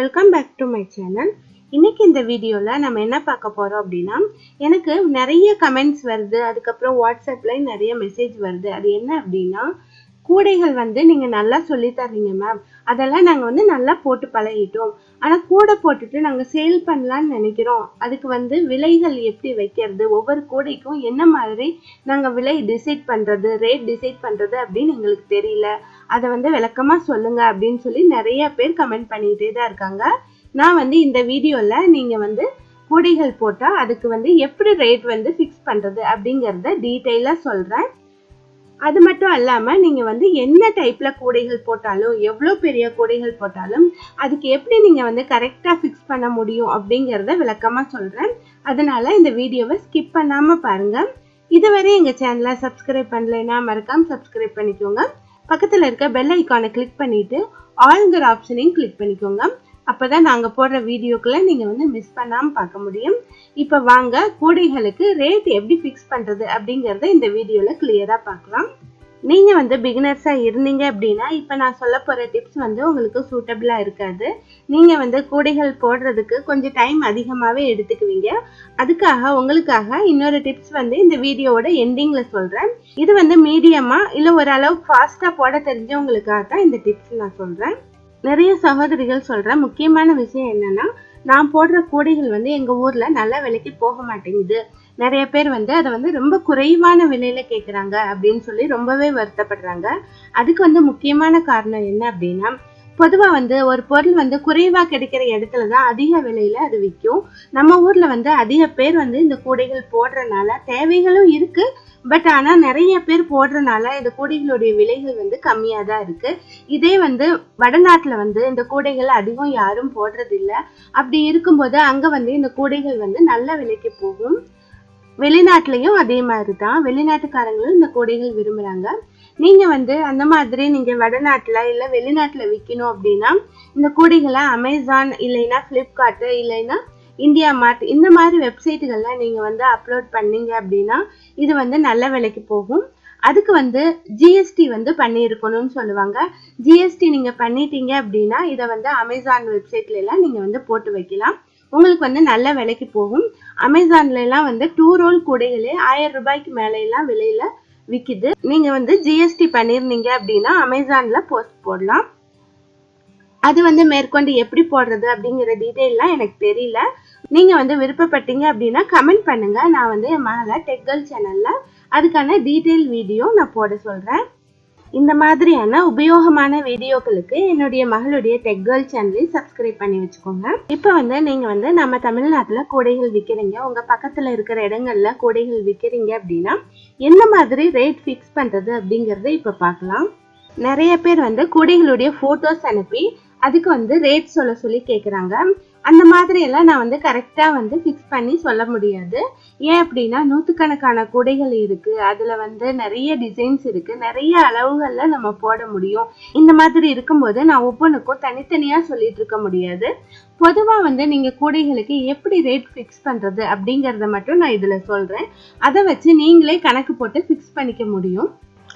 Welcome back to my channel. இன்னைக்கு இந்த வீடியோவில் நம்ம என்ன பார்க்க போகிறோம் அப்படின்னா, எனக்கு நிறைய கமெண்ட்ஸ் வருது, அதுக்கப்புறம் வாட்ஸ்அப்பில் நிறைய மெசேஜ் வருது. அது என்ன அப்படின்னா, கூடைகள் நீங்கள் நல்லா சொல்லி தர்றீங்க மேம், அதெல்லாம் நாங்கள் நல்லா போட்டு பழகிட்டோம். ஆனால் கூடை போட்டுட்டு நாங்கள் சேல் பண்ணலான்னு நினைக்கிறோம். அதுக்கு விலைகள் எப்படி வைக்கிறது, ஒவ்வொரு கூடைக்கும் என்ன மாதிரி நாங்கள் விலை டிசைட் பண்ணுறது, ரேட் டிசைட் பண்ணுறது அப்படின்னு எங்களுக்கு தெரியல. அதை விளக்கமாக சொல்லுங்க அப்படின்னு சொல்லி நிறைய பேர் கமெண்ட் பண்ணிகிட்டே தான் இருக்காங்க. நான் இந்த வீடியோவில் நீங்கள் கூடைகள் போட்டால் அதுக்கு எப்படி ரேட் ஃபிக்ஸ் பண்ணுறது அப்படிங்கிறத டீட்டெயிலாக சொல்கிறேன். அது மட்டும் இல்லாமல் நீங்கள் என்ன டைப்பில் கூடைகள் போட்டாலும், எவ்வளோ பெரிய கூடைகள் போட்டாலும் அதுக்கு எப்படி நீங்கள் கரெக்டாக ஃபிக்ஸ் பண்ண முடியும் அப்படிங்கிறத விளக்கமாக சொல்கிறேன். அதனால் இந்த வீடியோவை ஸ்கிப் பண்ணாமல் பாருங்கள். இதுவரை எங்கள் சேனலை சப்ஸ்கிரைப் பண்ணலைன்னா மறக்காமல் சப்ஸ்கிரைப் பண்ணிக்கோங்க. பக்கத்தில் இருக்க பெல் ஐக்கானை கிளிக் பண்ணிவிட்டு ஆல்ங்கிற ஆப்ஷனையும் கிளிக் பண்ணிக்கோங்க. அப்போ தான் நாங்கள் போடுற வீடியோக்களை நீங்கள் மிஸ் பண்ணாமல் பார்க்க முடியும். இப்போ வாங்க கூடைகளுக்கு ரேட் எப்படி ஃபிக்ஸ் பண்ணுறது அப்படிங்கிறத இந்த வீடியோவில் கிளியராக பார்க்கலாம். நீங்கள் பிகினர்ஸாக இருந்தீங்க அப்படின்னா இப்போ நான் சொல்ல போகிற டிப்ஸ் உங்களுக்கு சூட்டபிளாக இருக்காது. நீங்கள் கூடைகள் போடுறதுக்கு கொஞ்சம் டைம் அதிகமாகவே எடுத்துக்குவீங்க. அதுக்காக உங்களுக்காக இன்னொரு டிப்ஸ் இந்த வீடியோவோட எண்டிங்கில் சொல்கிறேன். இது மீடியமாக இல்லை ஓரளவுக்கு ஃபாஸ்ட்டாக போட தெரிஞ்சவங்களுக்காக தான் இந்த டிப்ஸ் நான் சொல்கிறேன். நிறைய சகோதரிகள் சொல்கிற முக்கியமான விஷயம் என்னென்னா, நான் போடுற கூடைகள் எங்கள் ஊரில் நல்ல விலைக்கு போக மாட்டேங்குது. நிறைய பேர் அதை ரொம்ப குறைவான விலையில் கேட்குறாங்க அப்படின்னு சொல்லி ரொம்பவே வருத்தப்படுறாங்க. அதுக்கு முக்கியமான காரணம் என்ன அப்படின்னா, பொதுவாக ஒரு பொருள் குறைவாக கிடைக்கிற இடத்துல தான் அதிக விலையில் அது விற்கும். நம்ம ஊரில் அதிக பேர் இந்த கூடைகள் போடுறதுனால தேவைகளும் இருக்குது. பட் ஆனால் நிறைய பேர் போடுறதுனால இந்த கூடைகளுடைய விலைகள் கம்மியாக தான் இருக்குது. இதே வடநாட்டில் இந்த கூடைகள் அதிகம் யாரும் போடுறதில்ல. அப்படி இருக்கும்போது அங்கே இந்த கூடைகள் நல்ல விலைக்கு போகும். வெளிநாட்டிலையும் அதே மாதிரி தான், வெளிநாட்டுக்காரங்களும் இந்த கூடைகள் விரும்புகிறாங்க. நீங்கள் அந்த மாதிரி நீங்கள் வடநாட்டில் இல்லை வெளிநாட்டில் விற்கணும் அப்படின்னா இந்த கூடைகளை அமேசான் இல்லைன்னா ஃப்ளிப்கார்ட்டு இல்லைன்னா இந்தியா மார்ட் இந்த மாதிரி வெப்சைட்டுகளில் நீங்கள் அப்லோட் பண்ணீங்க அப்படின்னா இது நல்ல விலைக்கு போகும். அதுக்கு ஜிஎஸ்டி பண்ணியிருக்கணும்னு சொல்லுவாங்க. ஜிஎஸ்டி நீங்கள் பண்ணிட்டீங்க அப்படின்னா இதை அமேசான் வெப்சைட்லாம் நீங்கள் போட்டு வைக்கலாம். உங்களுக்கு நல்ல விலைக்கு போகும். அமேசான்லாம் 2 ரோல் கூடைகளே 1000 ரூபாய்க்கு மேலாம் விலையில விற்கிது. நீங்கள் ஜிஎஸ்டி பண்ணியிருந்தீங்க அப்படின்னா அமேசானில் போஸ்ட் போடலாம். அது மேற்கொண்டு எப்படி போடுறது அப்படிங்கிற டீட்டெயிலாம் எனக்கு தெரியல. நீங்கள் விருப்பப்பட்டீங்க அப்படின்னா கமெண்ட் பண்ணுங்க. நான் என் மகள டெக் கேர்ள் சேனலில் அதுக்கான டீட்டெயில் வீடியோ நான் போட சொல்கிறேன். இந்த மாதிரியான உபயோகமான வீடியோக்களுக்கு என்னுடைய மகளுடைய டெக் கேர்ள் சேனலையும் சப்ஸ்கிரைப் பண்ணி வச்சுக்கோங்க. இப்போ நீங்கள் நம்ம தமிழ்நாட்டில் கூடைகள் விற்கிறீங்க, உங்கள் பக்கத்தில் இருக்கிற இடங்கள்ல கூடைகள் விற்கிறீங்க அப்படின்னா என்ன மாதிரி ரேட் ஃபிக்ஸ் பண்ணுறது அப்படிங்கிறத இப்போ பார்க்கலாம். நிறைய பேர் கூடைகளுடைய ஃபோட்டோஸ் அனுப்பி அதுக்கு ரேட் சொல்ல சொல்லி கேட்குறாங்க. அந்த மாதிரி எல்லாம் நான் கரெக்டாக ஃபிக்ஸ் பண்ணி சொல்ல முடியாது. ஏன் அப்படின்னா நூற்றுக்கணக்கான கூடைகள் இருக்குது, அதில் நிறைய டிசைன்ஸ் இருக்குது, நிறைய அளவுகளில் நம்ம போட முடியும். இந்த மாதிரி இருக்கும்போது நான் ஒவ்வொன்றுக்கும் தனித்தனியாக சொல்லிட்டு இருக்க முடியாது. பொதுவாக நீங்கள் கூடைகளுக்கு எப்படி ரேட் ஃபிக்ஸ் பண்ணுறது அப்படிங்கிறத மட்டும் நான் இதில் சொல்கிறேன். அதை வச்சு நீங்களே கணக்கு போட்டு ஃபிக்ஸ் பண்ணிக்க முடியும்.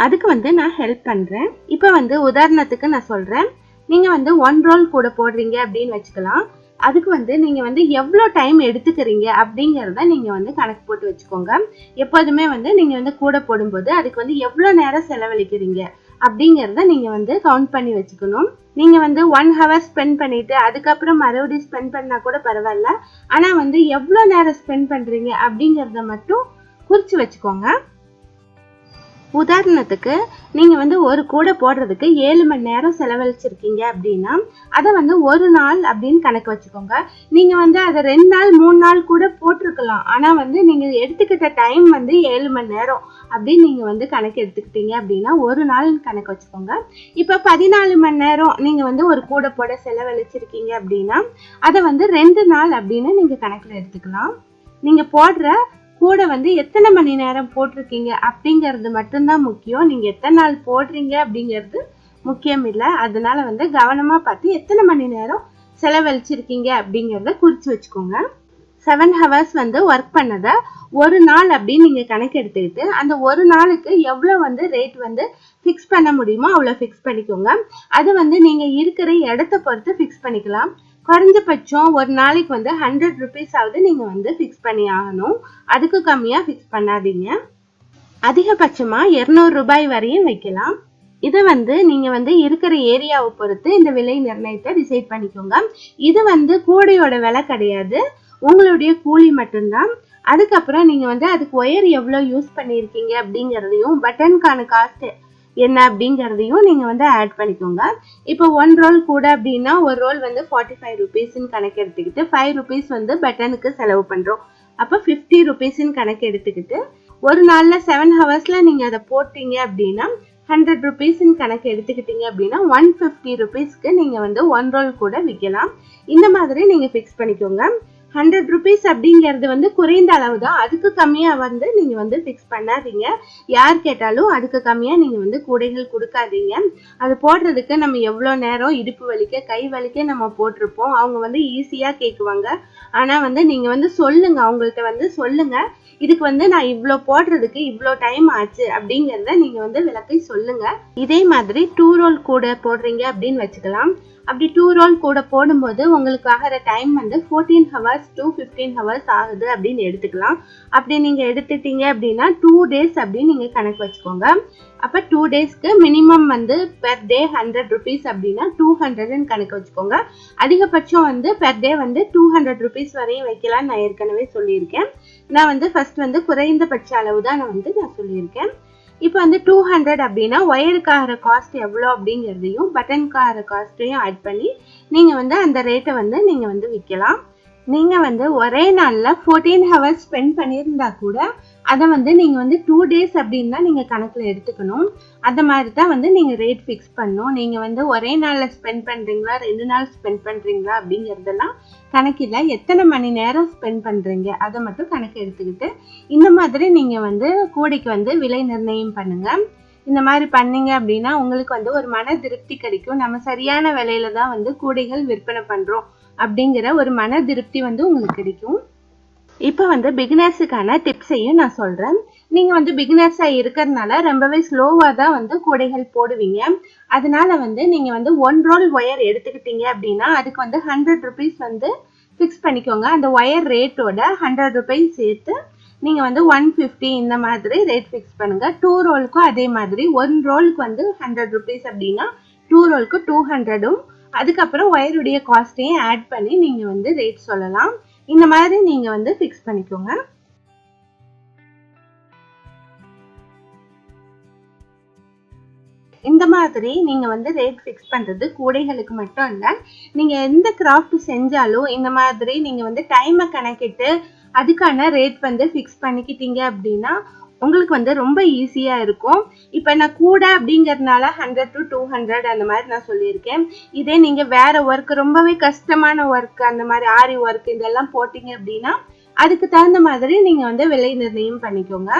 அதுக்கு நான் ஹெல்ப் பண்ணுறேன். இப்போ உதாரணத்துக்கு நான் சொல்கிறேன். நீங்கள் 1 ரோல் கூட போடுறீங்க அப்படின்னு வச்சுக்கலாம். அதுக்கு நீங்கள் எவ்வளோ டைம் எடுத்துக்கிறீங்க அப்படிங்கிறத நீங்கள் கணக்கு போட்டு வச்சுக்கோங்க. எப்போதுமே நீங்கள் கூட போடும்போது அதுக்கு எவ்வளோ நேரம் செலவழிக்கிறீங்க அப்படிங்கிறத நீங்கள் கவுண்ட் பண்ணி வச்சுக்கணும். நீங்கள் 1 ஹவர் ஸ்பெண்ட் பண்ணிவிட்டு அதுக்கப்புறம் மறுபடியும் ஸ்பெண்ட் பண்ணால் கூட பரவாயில்ல. ஆனால் எவ்வளோ நேரம் ஸ்பெண்ட் பண்ணுறீங்க அப்படிங்கிறத மட்டும் குறித்து வச்சுக்கோங்க. உதாரணத்துக்கு நீங்கள் ஒரு கூடை போடுறதுக்கு 7 மணி நேரம் செலவழிச்சிருக்கீங்க அப்படின்னா அதை ஒரு நாள் அப்படின்னு கணக்கு வச்சுக்கோங்க. நீங்கள் அதை 2 நாள் 3 நாள் கூட போட்டிருக்கலாம். ஆனால் நீங்கள் எடுத்துக்கிட்ட டைம் 7 மணி நேரம் அப்படின்னு நீங்கள் கணக்கு எடுத்துக்கிட்டீங்க அப்படின்னா ஒரு நாள் கணக்கு வச்சுக்கோங்க. இப்போ 14 மணி நேரம் நீங்கள் ஒரு கூடை போட செலவழிச்சிருக்கீங்க அப்படின்னா அதை 2 நாள் அப்படின்னு நீங்கள் கணக்கில் எடுத்துக்கலாம். நீங்கள் போடுற கூட எத்தனை மணி நேரம் போட்டிருக்கீங்க அப்படிங்கிறது மட்டும்தான் முக்கியம். நீங்கள் எத்தனை நாள் போடுறீங்க அப்படிங்கிறது முக்கியம் இல்லை. அதனால கவனமாக பார்த்து எத்தனை மணி நேரம் செலவழிச்சிருக்கீங்க அப்படிங்கிறத குறித்து வச்சுக்கோங்க. 7 ஹவர்ஸ் ஒர்க் பண்ணதை ஒரு நாள் அப்படின்னு நீங்கள் கணக்கு எடுத்துக்கிட்டு அந்த ஒரு நாளுக்கு எவ்வளோ ரேட் ஃபிக்ஸ் பண்ண முடியுமோ அவ்வளோ ஃபிக்ஸ் பண்ணிக்கோங்க. அது நீங்கள் இருக்கிற இடத்த பொறுத்து ஃபிக்ஸ் பண்ணிக்கலாம். குறைஞ்சபட்சம் ஒரு நாளைக்கு வந்து 100 rupees ஆவது நீங்க வந்து ஃபிக்ஸ் பண்ணி ஆகணும். அதுக்கு கம்மியா ஃபிக்ஸ் பண்ணாதீங்க. அதிகபட்சமா 200 ரூபாய் வரையும் வைக்கலாம். இதை வந்து நீங்க வந்து இருக்கிற ஏரியாவை பொறுத்து இந்த விலை நிர்ணயத்தை டிசைட் பண்ணிக்கோங்க. இது வந்து கூடையோட விலை கிடையாது, உங்களுடைய கூலி மட்டும்தான். அதுக்கப்புறம் நீங்க வந்து அதுக்கு ஒயர் எவ்வளவு யூஸ் பண்ணியிருக்கீங்க அப்படிங்கிறதையும் பட்டனுக்கான காஸ்ட் என்ன அப்படிங்கிறதையும் நீங்க வந்து ஆட் பண்ணிக்கோங்க. இப்போ 1 ரோல் கூட அப்படின்னா ஒரு ரோல் வந்து 45 rupeesன்னு கணக்கு எடுத்துக்கிட்டு 5 rupees வந்து பட்டனுக்கு செலவு பண்றோம். அப்போ 50 rupeesன்னு கணக்கு எடுத்துக்கிட்டு ஒரு நாள்ல 7 ஹவர்ஸ்ல நீங்க அதை போட்டீங்க அப்படின்னா 100 rupeesன்னு கணக்கு எடுத்துக்கிட்டீங்க அப்படின்னா 150 rupeesக்கு நீங்க வந்து 1 ரோல் கூட விற்கலாம். இந்த மாதிரி நீங்க ஃபிக்ஸ் பண்ணிக்கோங்க. 100 rupees அப்படிங்கிறது வந்து குறைந்த அளவு தான், அதுக்கு கம்மியா வந்து நீங்க வந்து ஃபிக்ஸ் பண்ணாதீங்க. யார் கேட்டாலும் அதுக்கு கம்மியா நீங்க வந்து கூடைகள் கொடுக்காதீங்க. அது போடுறதுக்கு நம்ம எவ்வளோ நேரம் இடுப்பு வலிக்க கை வலிக்க நம்ம போட்டிருப்போம். அவங்க வந்து ஈஸியா கேட்குவாங்க. ஆனா வந்து நீங்க வந்து சொல்லுங்க, அவங்கள்ட்ட வந்து சொல்லுங்க, இதுக்கு வந்து நான் இவ்வளோ போடுறதுக்கு இவ்வளோ டைம் ஆச்சு அப்படிங்கிறத நீங்க வந்து விளக்கி சொல்லுங்க. இதே மாதிரி 2 ரோல் கூட போடுறீங்க அப்படின்னு வச்சுக்கலாம். அப்படி 2 ரோல் கூட போடும்போது உங்களுக்கு ஆகிற டைம் வந்து 14 hours to 15 hours ஆகுது அப்படின்னு எடுத்துக்கலாம். அப்படி நீங்க எடுத்துட்டீங்க அப்படின்னா 2 days அப்படின்னு நீங்க கணக்கு வச்சுக்கோங்க. அப்ப 2 daysக்கு மினிமம் வந்து பெர் டே 100 rupees அப்படின்னா 200ன்னு கணக்கு வச்சுக்கோங்க. அதிகபட்சம் வந்து பெர் டே வந்து 200 rupees வரையும் வைக்கலாம். நான் ஏற்கனவே சொல்லியிருக்கேன். நான் வந்து ஃபர்ஸ்ட் வந்து குறைந்தபட்ச அளவு தான் நான் சொல்லியிருக்கேன். இப்போ வந்து 200 அப்படின்னா ஒயருக்காகிற காஸ்ட் எவ்வளோ அப்படிங்கிறதையும் பட்டனுக்காகிற காஸ்ட்டையும் ஆட் பண்ணி நீங்க வந்து அந்த ரேட்டை வந்து நீங்க வந்து விற்கலாம். நீங்க வந்து ஒரே நாள்ல 14 hours ஸ்பெண்ட் பண்ணியிருந்தா கூட அதை வந்து நீங்க வந்து 2 days அப்படின்னு தான் நீங்க கணக்குல எடுத்துக்கணும். அந்த மாதிரி தான் வந்து நீங்க ரேட் ஃபிக்ஸ் பண்ணணும். நீங்க வந்து ஒரே நாள்ல ஸ்பெண்ட் பண்றீங்களா 2 நாள் ஸ்பெண்ட் பண்றீங்களா அப்படிங்கிறதெல்லாம் கணக்கில்ல, எத்தனை மணி நேரம் ஸ்பெண்ட் பண்றீங்க அதை மட்டும் கணக்கு எடுத்துக்கிட்டு இந்த மாதிரி நீங்க வந்து கூடைக்கு வந்து விலை நிர்ணயம் பண்ணுங்க. இந்த மாதிரி பண்ணீங்க அப்படின்னா உங்களுக்கு வந்து ஒரு மன திருப்தி கிடைக்கும். நம்ம சரியான விலையில தான் வந்து கூடைகள் விற்பனை பண்றோம் அப்படிங்கிற ஒரு மன திருப்தி வந்து உங்களுக்கு கிடைக்கும். இப்போ வந்து பிகினர்ஸுக்கான டிப்ஸையும் நான் சொல்றேன். நீங்க வந்து பிகினர்ஸா இருக்கிறதுனால ரொம்பவே ஸ்லோவா தான் வந்து கூடைகள் போடுவீங்க. அதனால வந்து நீங்க வந்து 1 ரோல் ஒயர் எடுத்துக்கிட்டீங்க அப்படின்னா அதுக்கு வந்து 100 rupees வந்து ஃபிக்ஸ் பண்ணிக்கோங்க. அந்த ஒயர் ரேட்டோட 100 rupees சேர்த்து நீங்க வந்து 150 இந்த மாதிரி ரேட் ஃபிக்ஸ் பண்ணுங்க. 2 ரோலுக்கும் அதே மாதிரி 1 ரோலுக்கு வந்து 100 rupees அப்படின்னா 2 ரோலுக்கு 200ம் அதுக்கப்புறம் ஒயருடைய காஸ்டையும் ஆட் பண்ணி நீங்க வந்து ரேட் சொல்லலாம். இந்த மாதிரி நீங்க வந்து ஃபிக்ஸ் பண்ணிக்கோங்க. இந்த மாதிரி நீங்க வந்து ரேட் ஃபிக்ஸ் பண்றது கூடைகளுக்கு மட்டும் இல்ல, நீங்க எந்த கிராஃப்ட் செஞ்சாலும் இந்த மாதிரி நீங்க வந்து டைமை கணக்கிட்டு அதுக்கான ரேட் வந்து ஃபிக்ஸ் பண்ணிக்கிட்டீங்க அப்படின்னா உங்களுக்கு வந்து ரொம்ப ஈஸியா இருக்கும். இப்ப நான் கூட அப்படிங்கறதுனால 100 to 200 அந்த மாதிரி நான் சொல்லியிருக்கேன். இதே நீங்க வேற ஒர்க் ரொம்பவே கஷ்டமான ஒர்க் அந்த மாதிரி ஆரி ஒர்க் இதெல்லாம் போட்டீங்க அப்படின்னா அதுக்கு தகுந்த மாதிரி நீங்க வந்து விலை நிர்ணயம் பண்ணிக்கோங்க.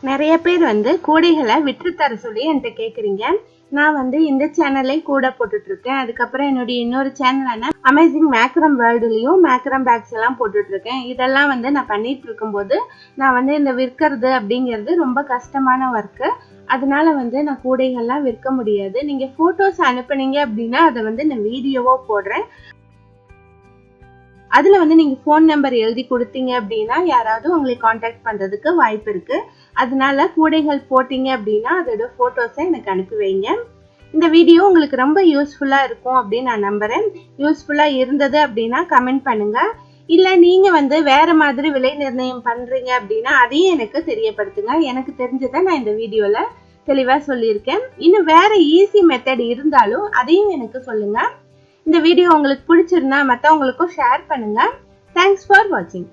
நிறைய பேர் வந்து கூடைகளை விற்று தர சொல்லி என்கிட்ட கேக்குறீங்க. நான் வந்து இந்த சேனல்லே கூட போட்டுட்டு இருக்கேன். அதுக்கப்புறம் என்னுடைய இன்னொரு சேனலான அமேசிங் மேக்ரம் வேர்ல்டுலயும் மேக்ரம் பேக்ஸ் எல்லாம் போட்டுட்டு இருக்கேன். இதெல்லாம் வந்து நான் பண்ணிட்டு இருக்கும்போது நான் வந்து இந்த விற்கிறது அப்படிங்கிறது ரொம்ப கஷ்டமான ஒர்க்கு. அதனால வந்து நான் கூடைகள்லாம் விற்க முடியாது. நீங்க போட்டோஸ் அனுப்புனீங்க அப்படின்னா அதை வந்து நான் வீடியோவா போடுறேன். அதுல வந்து நீங்க போன் நம்பர் எழுதி கொடுத்தீங்க அப்படின்னா யாராவது உங்களை காண்டாக்ட் பண்றதுக்கு வாய்ப்பு இருக்கு. அதனால கூடைகள் போட்டீங்க அப்படின்னா அதோட போட்டோஸை எனக்கு அனுப்பி வைங்க. இந்த வீடியோ உங்களுக்கு ரொம்ப யூஸ்ஃபுல்லா இருக்கும் அப்படின்னு நான் நம்புறேன். யூஸ்ஃபுல்லா இருந்தது அப்படின்னா கமெண்ட் பண்ணுங்க. இல்ல நீங்க வந்து வேற மாதிரி விலை நிர்ணயம் பண்றீங்க அப்படின்னா அதையும் எனக்கு தெரியப்படுத்துங்க. எனக்கு தெரிஞ்சதை நான் இந்த வீடியோல தெளிவா சொல்லியிருக்கேன். இன்னும் வேற ஈஸி மெத்தட் இருந்தாலும் அதையும் எனக்கு சொல்லுங்க. இந்த வீடியோ உங்களுக்கு பிடிச்சிருந்தா மற்றவங்களுக்கும் ஷேர் பண்ணுங்க. தேங்க்ஸ் ஃபார் வாட்சிங்.